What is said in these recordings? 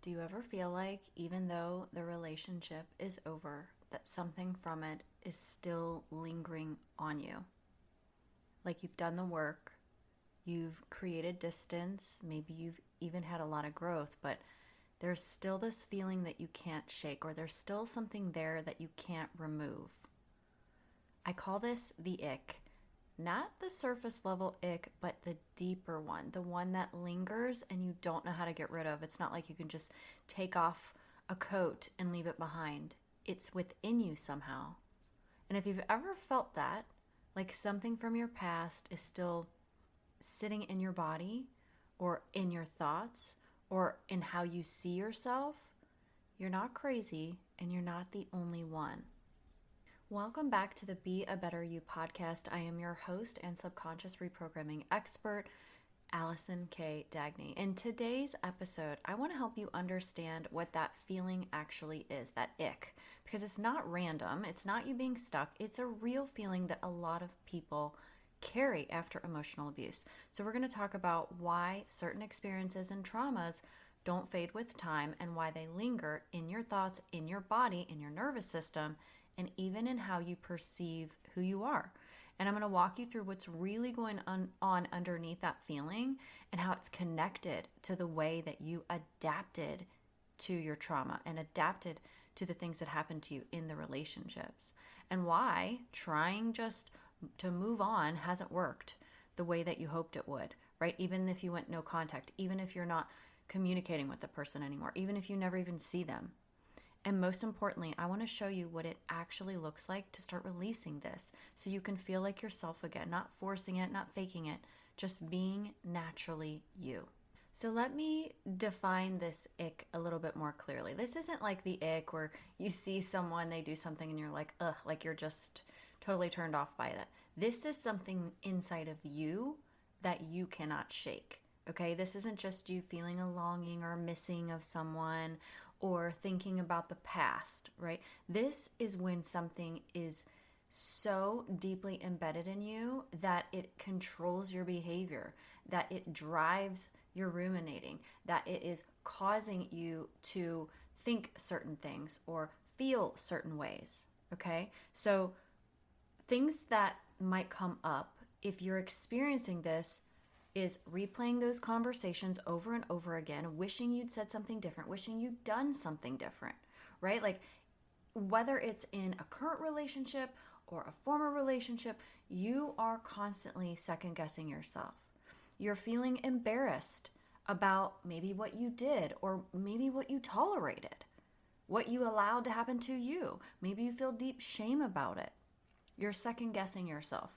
Do you ever feel like even though the relationship is over, that something from it is still lingering on you? Like you've done the work, you've created distance, maybe you've even had a lot of growth, but there's still this feeling that you can't shake, or there's still something there that you can't remove. I call this the ick. Not the surface level ick, but the deeper one, the one that lingers and you don't know how to get rid of. It's not like you can just take off a coat and leave it behind. It's within you somehow. And if you've ever felt that, like something from your past is still sitting in your body or in your thoughts or in how you see yourself, you're not crazy and you're not the only one. Welcome back to the Be a Better You podcast. I am your host and subconscious reprogramming expert, Allison K. Dagny. In today's episode, I want to help you understand what that feeling actually is, that ick, because it's not random. It's not you being stuck. It's a real feeling that a lot of people carry after emotional abuse. So we're going to talk about why certain experiences and traumas don't fade with time and why they linger in your thoughts, in your body, in your nervous system, and even in how you perceive who you are. And I'm going to walk you through what's really going on underneath that feeling and how it's connected to the way that you adapted to your trauma and adapted to the things that happened to you in the relationships, and why trying just to move on hasn't worked the way that you hoped it would, right? Even if you went no contact, even if you're not communicating with the person anymore, even if you never even see them. And most importantly, I want to show you what it actually looks like to start releasing this so you can feel like yourself again, not forcing it, not faking it, just being naturally you. So let me define this ick a little bit more clearly. This isn't like the ick where you see someone, they do something and you're like, ugh, like you're just totally turned off by that. This is something inside of you that you cannot shake. Okay, this isn't just you feeling a longing or missing of someone or thinking about the past, right? This is when something is so deeply embedded in you that it controls your behavior, that it drives your ruminating, that it is causing you to think certain things or feel certain ways, okay? So things that might come up if you're experiencing this is replaying those conversations over and over again, wishing you'd said something different, wishing you'd done something different, right? Like whether it's in a current relationship or a former relationship, you are constantly second guessing yourself. You're feeling embarrassed about maybe what you did or maybe what you tolerated, what you allowed to happen to you. Maybe you feel deep shame about it. You're second guessing yourself.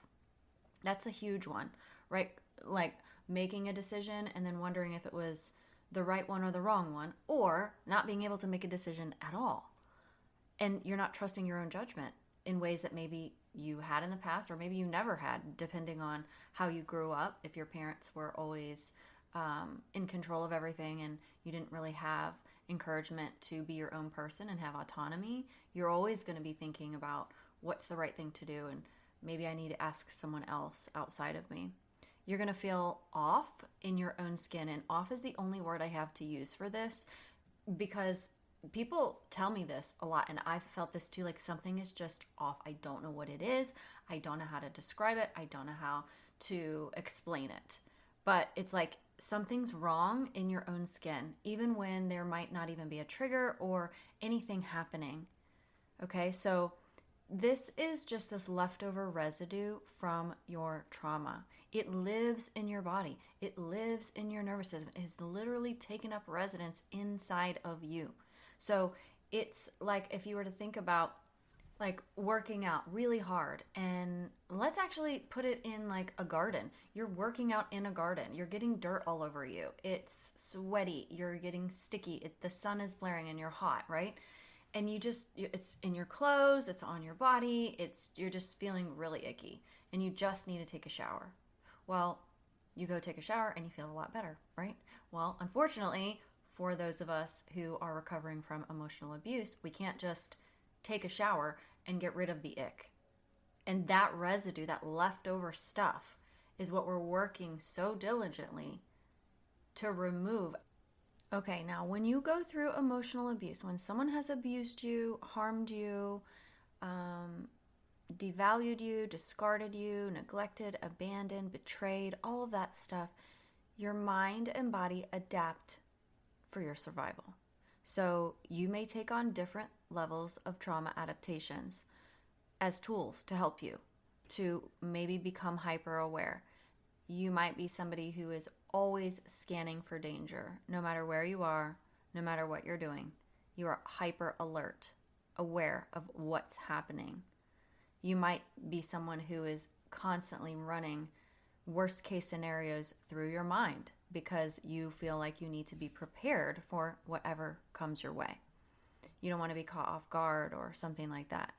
That's a huge one, right? Like making a decision and then wondering if it was the right one or the wrong one, or not being able to make a decision at all. And you're not trusting your own judgment in ways that maybe you had in the past or maybe you never had, depending on how you grew up. If your parents were always in control of everything and you didn't really have encouragement to be your own person and have autonomy, you're always going to be thinking about what's the right thing to do and maybe I need to ask someone else outside of me. You're going to feel off in your own skin. And off is the only word I have to use for this because people tell me this a lot. And I've felt this too, like something is just off. I don't know what it is. I don't know how to describe it. I don't know how to explain it. But it's like something's wrong in your own skin, even when there might not even be a trigger or anything happening. Okay, so this is just this leftover residue from your trauma. It lives in your body. It lives in your nervous system. It has literally taken up residence inside of you. So it's like if you were to think about like working out really hard, and let's actually put it in like a garden. You're working out in a garden. You're getting dirt all over you. It's sweaty. You're getting sticky. The sun is blaring and you're hot, right? And it's in your clothes, it's on your body, you're just feeling really icky and you just need to take a shower. Well, you go take a shower and you feel a lot better, right? Well, unfortunately, for those of us who are recovering from emotional abuse, we can't just take a shower and get rid of the ick. And that residue, that leftover stuff, is what we're working so diligently to remove. Okay, now when you go through emotional abuse, when someone has abused you, harmed you, devalued you, discarded you, neglected, abandoned, betrayed, all of that stuff, your mind and body adapt for your survival. So you may take on different levels of trauma adaptations as tools to help you to maybe become hyper aware. You might be somebody who is always scanning for danger, no matter where you are, no matter what you're doing. You are hyper alert, aware of what's happening. You might be someone who is constantly running worst case scenarios through your mind because you feel like you need to be prepared for whatever comes your way. You don't want to be caught off guard or something like that.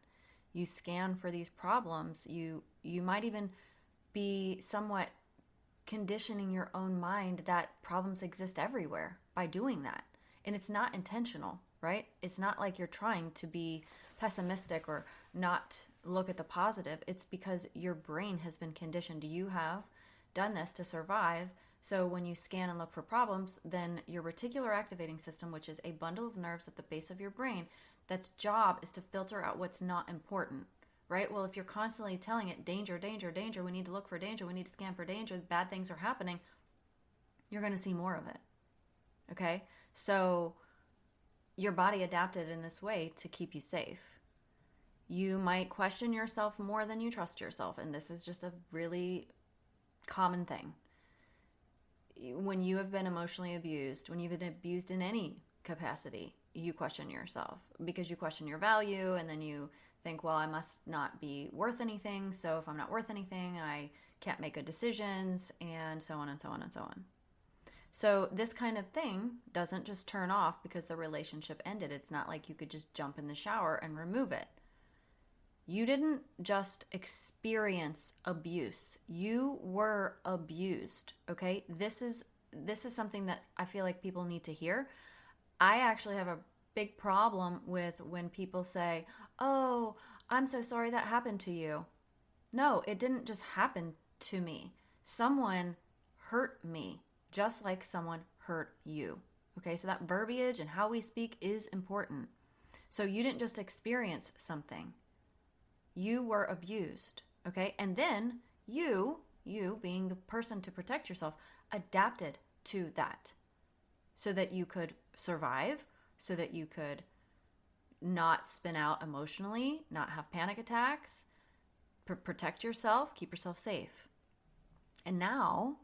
You scan for these problems. You might even be somewhat conditioning your own mind that problems exist everywhere by doing that. And it's not intentional, right? It's not like you're trying to be pessimistic or not look at the positive. It's because your brain has been conditioned. You have done this to survive. So when you scan and look for problems, then your reticular activating system, which is a bundle of nerves at the base of your brain, that's job is to filter out what's not important, right? Well, if you're constantly telling it danger, danger, danger, we need to look for danger, we need to scan for danger, bad things are happening, you're going to see more of it. Okay? So your body adapted in this way to keep you safe. You might question yourself more than you trust yourself, and this is just a really common thing. When you have been emotionally abused, when you've been abused in any capacity, you question yourself because you question your value, and then you think, well, I must not be worth anything, so if I'm not worth anything, I can't make good decisions, and so on and so on and so on. So this kind of thing doesn't just turn off because the relationship ended. It's not like you could just jump in the shower and remove it. You didn't just experience abuse. You were abused, okay? This is something that I feel like people need to hear. I actually have a big problem with when people say, "Oh, I'm so sorry that happened to you." No, it didn't just happen to me. Someone hurt me, just like someone hurt you. Okay, so that verbiage and how we speak is important. So you didn't just experience something. You were abused, okay? And then you being the person to protect yourself, adapted to that so that you could survive, so that you could not spin out emotionally, not have panic attacks, protect yourself, keep yourself safe. And now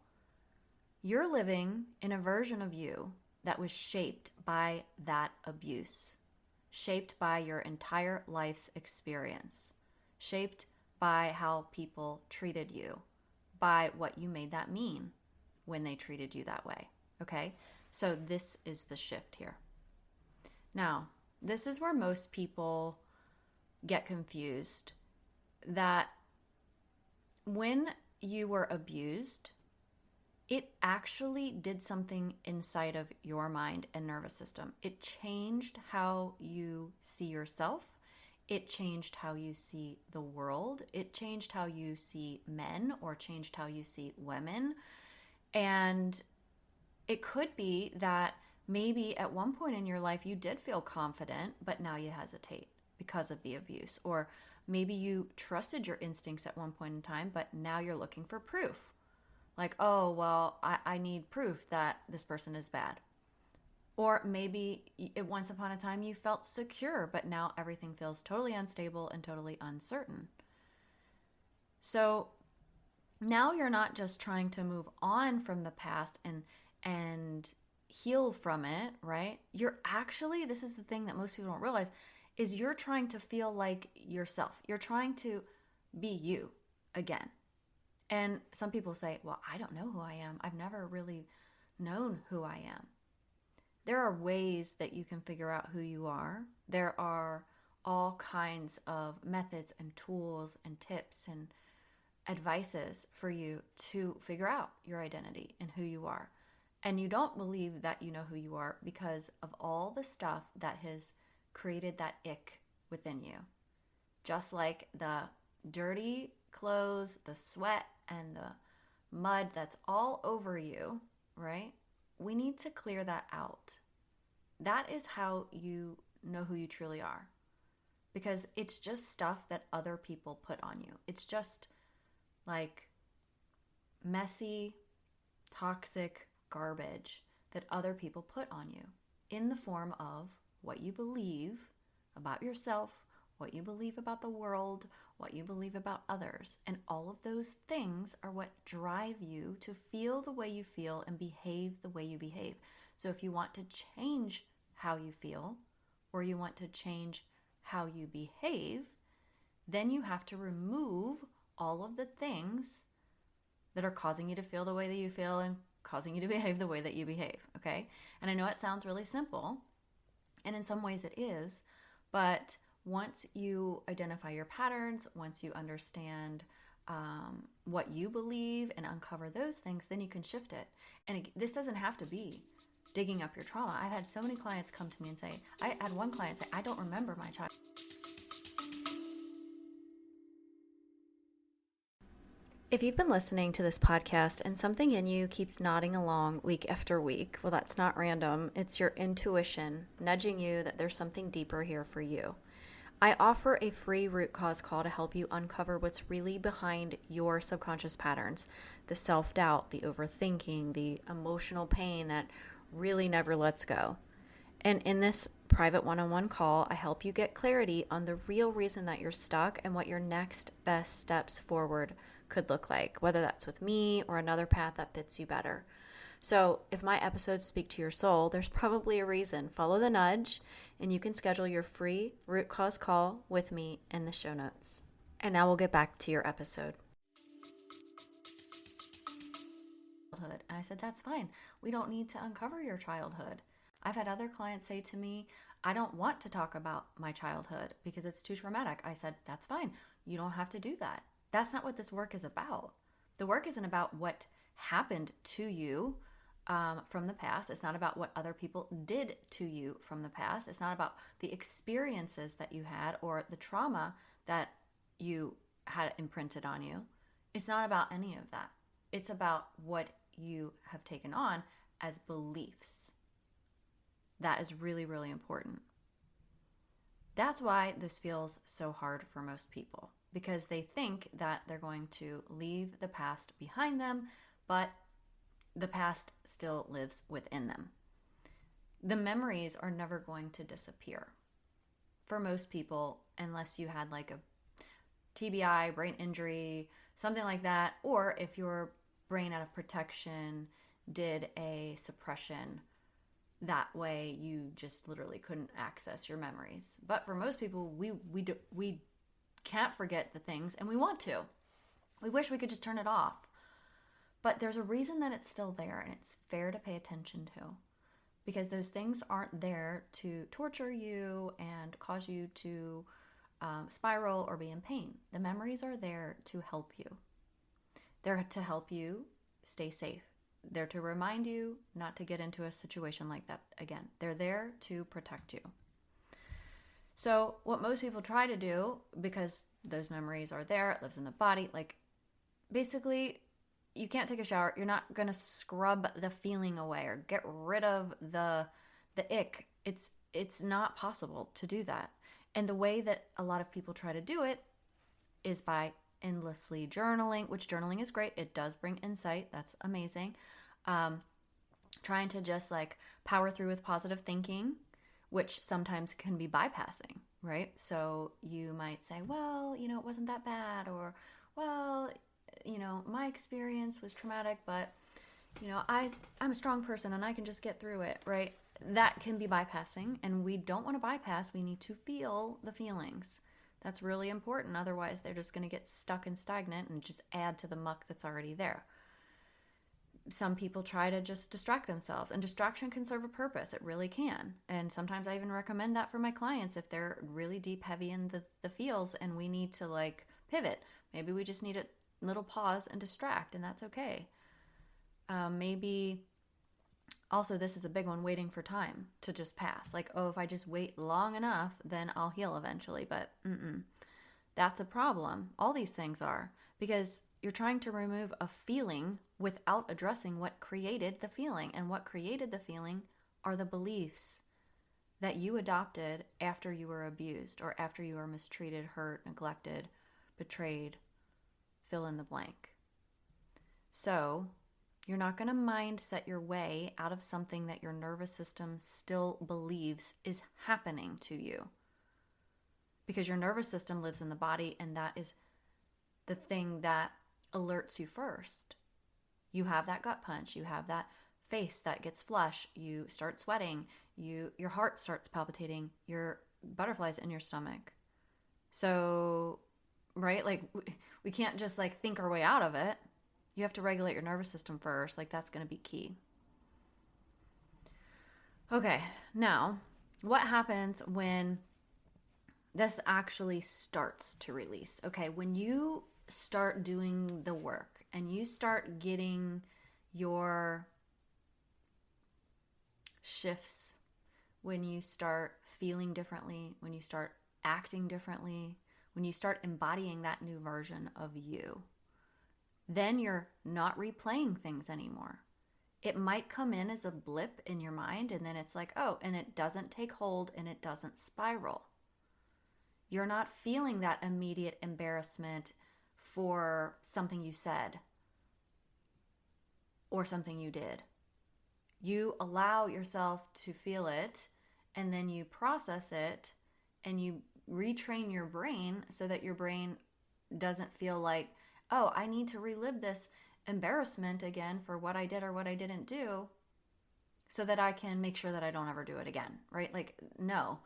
you're living in a version of you that was shaped by that abuse, shaped by your entire life's experience, shaped by how people treated you, by what you made that mean when they treated you that way, okay? So this is the shift here. Now, this is where most people get confused, that when you were abused, it actually did something inside of your mind and nervous system. It changed how you see yourself. It changed how you see the world. It changed how you see men or changed how you see women. And it could be that maybe at one point in your life you did feel confident, but now you hesitate because of the abuse. Or maybe you trusted your instincts at one point in time, but now you're looking for proof. Like, oh, well, I need proof that this person is bad. Or maybe once upon a time you felt secure, but now everything feels totally unstable and totally uncertain. So now you're not just trying to move on from the past and heal from it, right? You're actually, this is the thing that most people don't realize, is you're trying to feel like yourself. You're trying to be you again. And some people say, well, I don't know who I am. I've never really known who I am. There are ways that you can figure out who you are. There are all kinds of methods and tools and tips and advices for you to figure out your identity and who you are. And you don't believe that you know who you are because of all the stuff that has created that ick within you. Just like the dirty clothes, the sweat, and the mud that's all over you, right? we need to clear that out. That is how you know who you truly are, because it's just stuff that other people put on you. It's just like messy, toxic garbage that other people put on you in the form of what you believe about yourself, what you believe about the world, what you believe about others. And all of those things are what drive you to feel the way you feel and behave the way you behave. So if you want to change how you feel, or you want to change how you behave, then you have to remove all of the things that are causing you to feel the way that you feel and causing you to behave the way that you behave, okay? And I know it sounds really simple, and in some ways it is, but once you identify your patterns, once you understand what you believe and uncover those things, then you can shift it. And this doesn't have to be digging up your trauma. I've had so many clients come to me and say, I had one client say, I don't remember my child. If you've been listening to this podcast and something in you keeps nodding along week after week, well, that's not random. It's your intuition nudging you that there's something deeper here for you. I offer a free root cause call to help you uncover what's really behind your subconscious patterns, the self-doubt, the overthinking, the emotional pain that really never lets go. And in this private one-on-one call, I help you get clarity on the real reason that you're stuck and what your next best steps forward could look like, whether that's with me or another path that fits you better. So if my episodes speak to your soul, there's probably a reason. Follow the nudge, and you can schedule your free root cause call with me in the show notes. And now we'll get back to your episode. And I said, that's fine. We don't need to uncover your childhood. I've had other clients say to me, I don't want to talk about my childhood because it's too traumatic. I said, that's fine. You don't have to do that. That's not what this work is about. The work isn't about what happened to you from the past. It's not about what other people did to you from the past. It's not about the experiences that you had or the trauma that you had imprinted on you. It's not about any of that. It's about what you have taken on as beliefs. That is really, really important. That's why this feels so hard for most people, because they think that they're going to leave the past behind them, but the past still lives within them. The memories are never going to disappear for most people, unless you had like a TBI, brain injury, something like that, or if your brain out of protection did a suppression. That way you just literally couldn't access your memories. But for most people, we can't forget the things, and we want to. We wish we could just turn it off. But there's a reason that it's still there, and it's fair to pay attention to, because those things aren't there to torture you and cause you to spiral or be in pain. The memories are there to help you. They're to help you stay safe. They're to remind you not to get into a situation like that again. They're there to protect you. So what most people try to do, because those memories are there, it lives in the body, like basically you can't take a shower. You're not going to scrub the feeling away or get rid of the ick. It's not possible to do that. And the way that a lot of people try to do it is by endlessly journaling, which journaling is great. It does bring insight. That's amazing. Trying to just like power through with positive thinking, which sometimes can be bypassing, right? So you might say, well, it wasn't that bad, or, well, my experience was traumatic, but, I'm a strong person and I can just get through it, right? That can be bypassing, and we don't want to bypass. We need to feel the feelings. That's really important. Otherwise, they're just going to get stuck and stagnant and just add to the muck that's already there. Some people try to just distract themselves, and distraction can serve a purpose. It really can. And sometimes I even recommend that for my clients if they're really deep, heavy in the feels and we need to like pivot. Maybe we just need a little pause and distract, and that's okay. Maybe also, this is a big one, waiting for time to just pass. Like, if I just wait long enough, then I'll heal eventually. But that's a problem. All these things are, because you're trying to remove a feeling without addressing what created the feeling. And what created the feeling are the beliefs that you adopted after you were abused or after you were mistreated, hurt, neglected, betrayed, fill in the blank. So you're not going to mindset your way out of something that your nervous system still believes is happening to you. Because your nervous system lives in the body, and that is the thing that alerts you first. You have that gut punch, you have that face that gets flush, you start sweating, your heart starts palpitating, your butterflies in your stomach. So, right? Like we can't just like think our way out of it. You have to regulate your nervous system first. Like that's going to be key. Okay, now what happens when this actually starts to release? Okay, when you start doing the work and you start getting your shifts, when you start feeling differently, when you start acting differently, when you start embodying that new version of you, then you're not replaying things anymore. It might come in as a blip in your mind, and then it's like, oh, and it doesn't take hold and it doesn't spiral. You're not feeling that immediate embarrassment for something you said or something you did. You allow yourself to feel it, and then you process it, and you retrain your brain so that your brain doesn't feel like, oh, I need to relive this embarrassment again for what I did or what I didn't do so that I can make sure that I don't ever do it again, right? Like, no,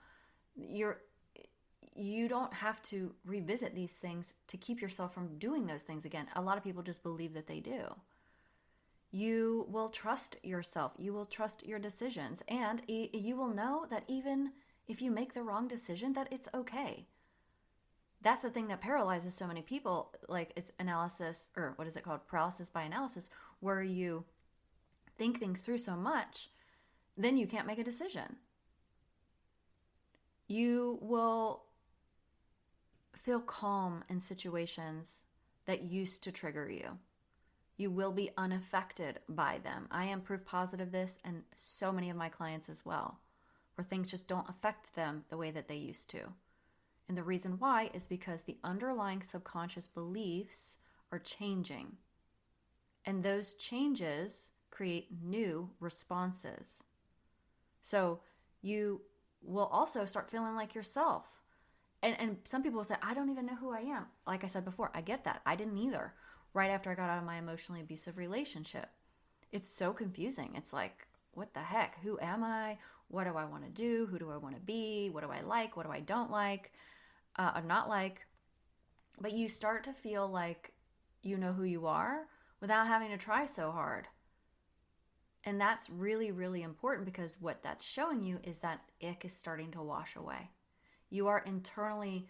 you don't have to revisit these things to keep yourself from doing those things again. A lot of people just believe that they do. You will trust yourself. You will trust your decisions. And you will know that even if you make the wrong decision, that it's okay. That's the thing that paralyzes so many people. Like it's analysis, or what is it called? Paralysis by analysis, where you think things through so much, then you can't make a decision. You will feel calm in situations that used to trigger you. You will be unaffected by them. I am proof positive of this, and so many of my clients as well, where things just don't affect them the way that they used to. And the reason why is because the underlying subconscious beliefs are changing. And those changes create new responses. So you will also start feeling like yourself. And some people will say, I don't even know who I am. Like I said before, I get that. I didn't either. Right after I got out of my emotionally abusive relationship. It's so confusing. It's like, what the heck? Who am I? What do I want to do? Who do I want to be? What do I like? What do I don't like? Or not like? But you start to feel like you know who you are without having to try so hard. And that's really, really important, because what that's showing you is that ick is starting to wash away. You are internally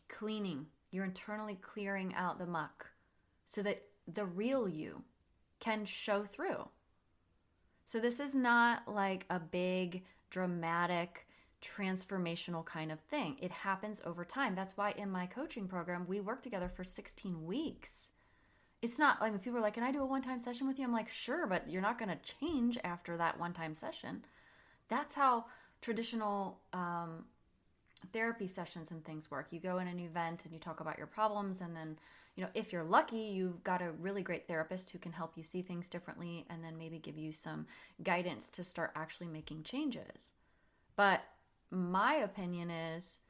cleaning. You're internally clearing out the muck so that the real you can show through. So this is not like a big, dramatic, transformational kind of thing. It happens over time. That's why in my coaching program, we work together for 16 weeks. It's not, I mean, people are like, can I do a one-time session with you? I'm like, sure, but you're not going to change after that one-time session. That's how traditional therapy sessions and things work. You go in an event and you talk about your problems, and then, if you're lucky, you've got a really great therapist who can help you see things differently and then maybe give you some guidance to start actually making changes. But my opinion is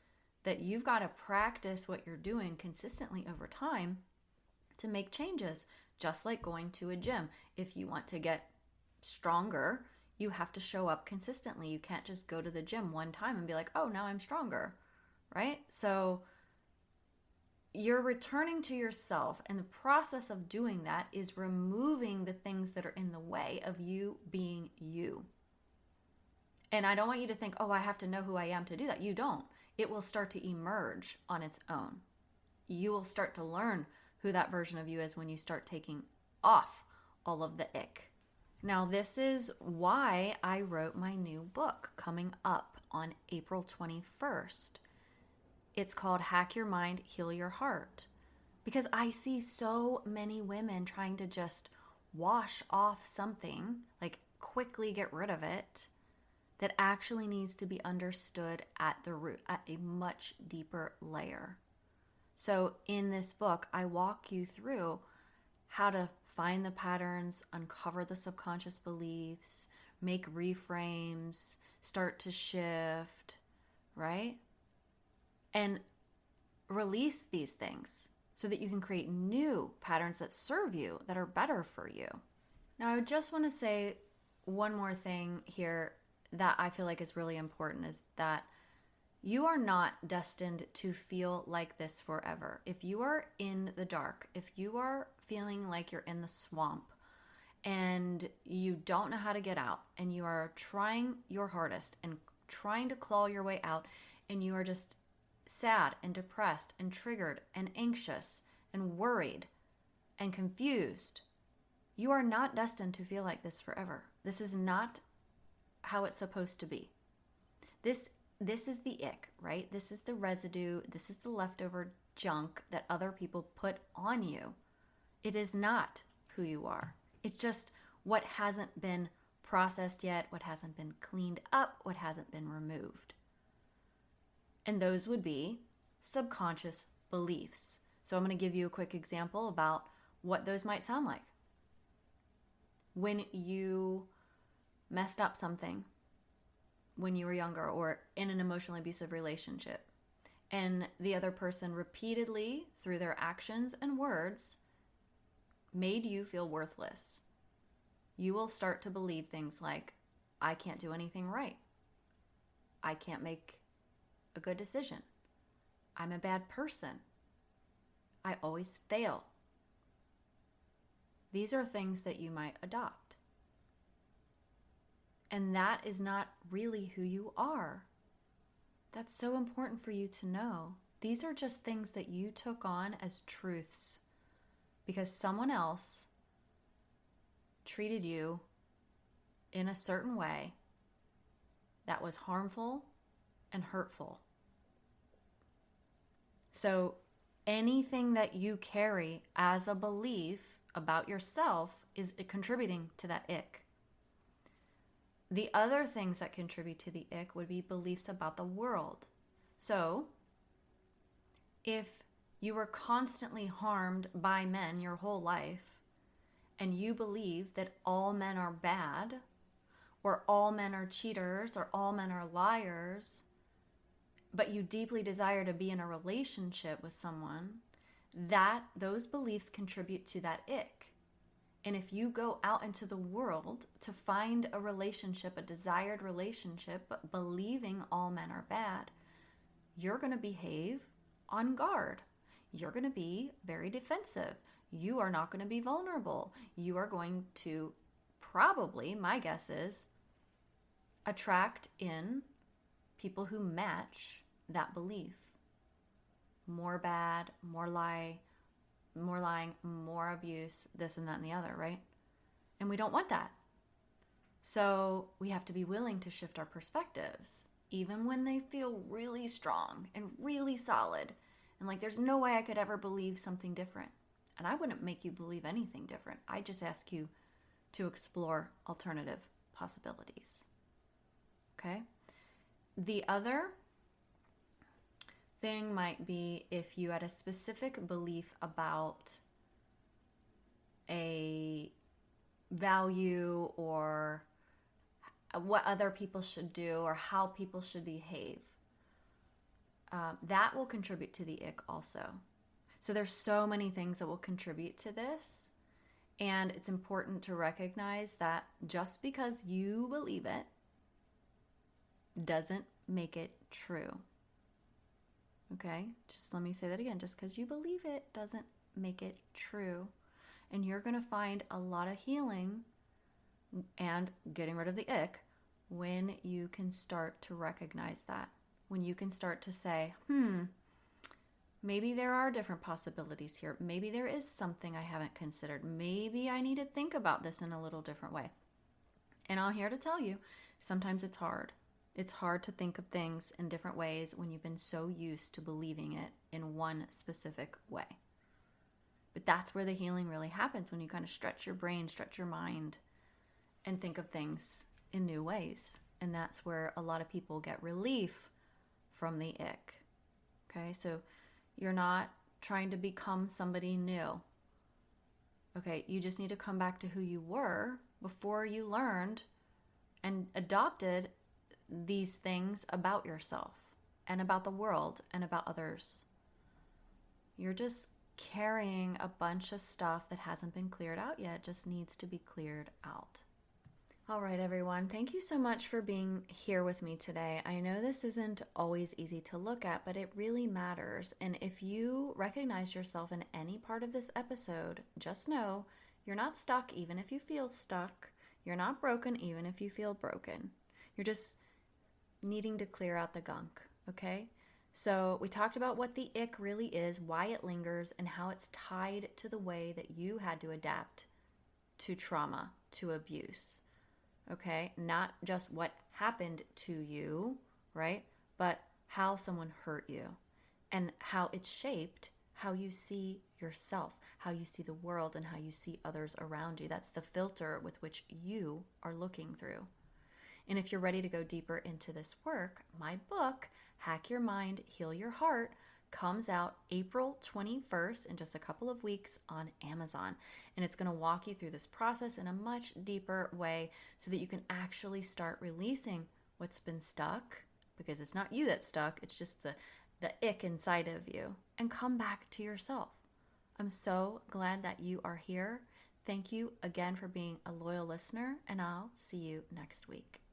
that you've got to practice what you're doing consistently over time to make changes, just like going to a gym. If you want to get stronger, you have to show up consistently. You can't just go to the gym one time and be like, oh, now I'm stronger, right? So you're returning to yourself, and the process of doing that is removing the things that are in the way of you being you. And I don't want you to think, oh, I have to know who I am to do that. You don't. It will start to emerge on its own. You will start to learn who that version of you is when you start taking off all of the ick. Now, this is why I wrote my new book coming up on April 21st. It's called Hack Your Mind, Heal Your Heart. Because I see so many women trying to just wash off something, like quickly get rid of it, that actually needs to be understood at the root, at a much deeper layer. So in this book, I walk you through how to find the patterns, uncover the subconscious beliefs, make reframes, start to shift, right? And release these things so that you can create new patterns that serve you, that are better for you. Now, I just want to say one more thing here that I feel like is really important, is that you are not destined to feel like this forever. If you are in the dark, if you are feeling like you're in the swamp and you don't know how to get out, and you are trying your hardest and trying to claw your way out, and you are just sad and depressed and triggered and anxious and worried and confused, you are not destined to feel like this forever. This is not how it's supposed to be. This is the ick, right? This is the residue. This is the leftover junk that other people put on you. It is not who you are. It's just what hasn't been processed yet, what hasn't been cleaned up, what hasn't been removed. And those would be subconscious beliefs. So I'm going to give you a quick example about what those might sound like. When you messed up something when you were younger, or in an emotionally abusive relationship, and the other person repeatedly, through their actions and words, made you feel worthless, you will start to believe things like, I can't do anything right. I can't make a good decision. I'm a bad person. I always fail. These are things that you might adopt. And that is not really who you are. That's so important for you to know. These are just things that you took on as truths because someone else treated you in a certain way that was harmful and hurtful. So anything that you carry as a belief about yourself is contributing to that ick. The other things that contribute to the ick would be beliefs about the world. So if you were constantly harmed by men your whole life, and you believe that all men are bad, or all men are cheaters, or all men are liars, but you deeply desire to be in a relationship with someone, those beliefs contribute to that ick. And if you go out into the world to find a relationship, a desired relationship, but believing all men are bad, you're going to behave on guard. You're going to be very defensive. You are not going to be vulnerable. You are going to probably, my guess is, attract in people who match that belief. More bad, more lying, more abuse, this and that and the other, right? And we don't want that. So we have to be willing to shift our perspectives, even when they feel really strong and really solid. And like, there's no way I could ever believe something different. And I wouldn't make you believe anything different. I just ask you to explore alternative possibilities. Okay? The other thing might be if you had a specific belief about a value or what other people should do or how people should behave. That will contribute to the ick also. So there's so many things that will contribute to this. And it's important to recognize that just because you believe it doesn't make it true. Okay? Just let me say that again. Just because you believe it doesn't make it true. And you're going to find a lot of healing and getting rid of the ick when you can start to recognize that. When you can start to say, maybe there are different possibilities here. Maybe there is something I haven't considered. Maybe I need to think about this in a little different way. And I'm here to tell you, sometimes it's hard. It's hard to think of things in different ways when you've been so used to believing it in one specific way. But that's where the healing really happens, when you kind of stretch your brain, stretch your mind, and think of things in new ways. And that's where a lot of people get relief from the ick. Okay, so you're not trying to become somebody new. Okay, you just need to come back to who you were before you learned and adopted these things about yourself and about the world and about others. You're just carrying a bunch of stuff that hasn't been cleared out yet, just needs to be cleared out. All right, everyone. Thank you so much for being here with me today. I know this isn't always easy to look at, but it really matters. And if you recognize yourself in any part of this episode, just know you're not stuck even if you feel stuck. You're not broken even if you feel broken. You're just needing to clear out the gunk, okay? So we talked about what the ick really is, why it lingers, and how it's tied to the way that you had to adapt to trauma, to abuse. Okay, not just what happened to you, right? But how someone hurt you and how it shaped how you see yourself, how you see the world, and how you see others around you. That's the filter with which you are looking through. And if you're ready to go deeper into this work, my book, Hack Your Mind, Heal Your Heart, comes out April 21st in just a couple of weeks on Amazon. And it's going to walk you through this process in a much deeper way so that you can actually start releasing what's been stuck, because it's not you that's stuck, it's just the ick inside of you, and come back to yourself. I'm so glad that you are here. Thank you again for being a loyal listener, and I'll see you next week.